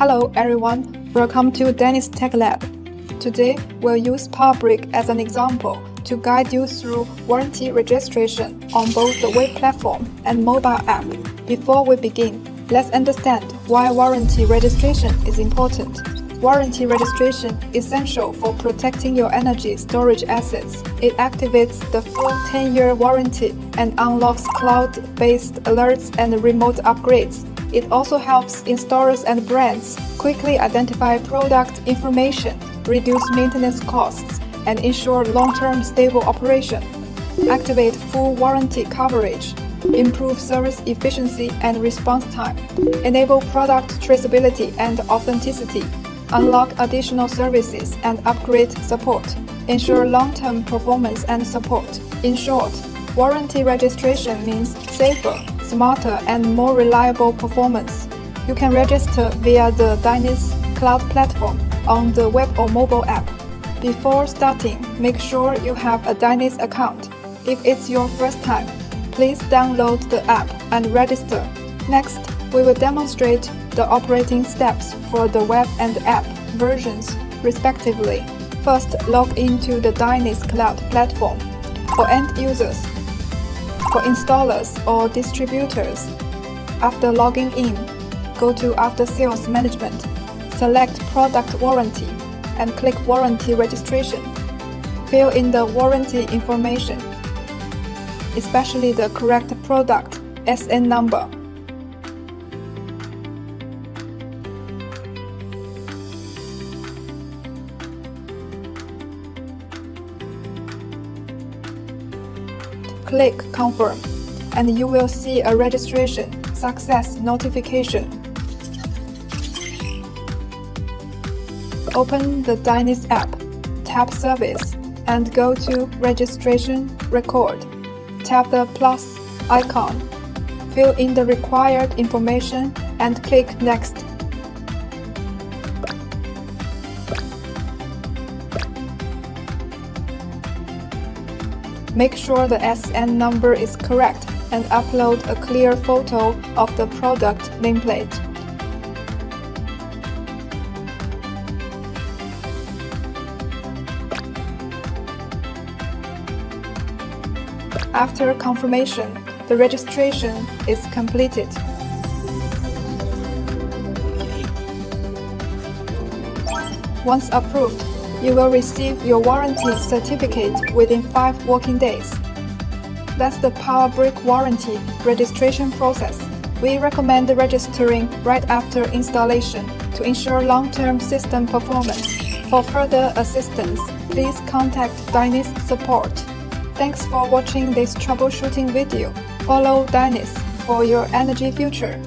Hello everyone, welcome to Dyness Tech Lab. Today we'll use PowerBrick as an example to guide you through warranty registration on both the web platform and mobile app. Before we begin, let's understand why warranty registration is important. Warranty registration is essential for protecting your energy storage assets. It activates the full 10-year warranty and unlocks cloud-based alerts and remote upgrades. It also helps installers and brands quickly identify product information, reduce maintenance costs, and ensure long-term stable operation. Activate full warranty coverage, improve service efficiency and response time, enable product traceability and authenticity, unlock additional services and upgrade support, ensure long-term performance and support. In short, warranty registration means safer, smarter and more reliable performance. You can register via the Dyness cloud platform on the web or mobile app. Before starting, make sure you have a Dyness account. If it's your first time, please download the app and register. Next, we will demonstrate the operating steps for the web and app versions, respectively. First, log into the Dyness cloud platform. For end users, for installers or distributors, after logging in, go to After Sales Management, select Product Warranty, and click Warranty Registration. Fill in the warranty information, especially the correct product SN number. Click Confirm, and you will see a registration success notification. Open the Dyness app, tap Service, and go to Registration Record. Tap the plus icon, fill in the required information, and click Next. Make sure the SN number is correct and upload a clear photo of the product nameplate. After confirmation, the registration is completed. Once approved, you will receive your warranty certificate within 5 working days. That's the PowerBrick warranty registration process. We recommend registering right after installation to ensure long-term system performance. For further assistance, please contact Dyness support. Thanks for watching this troubleshooting video. Follow Dyness for your energy future.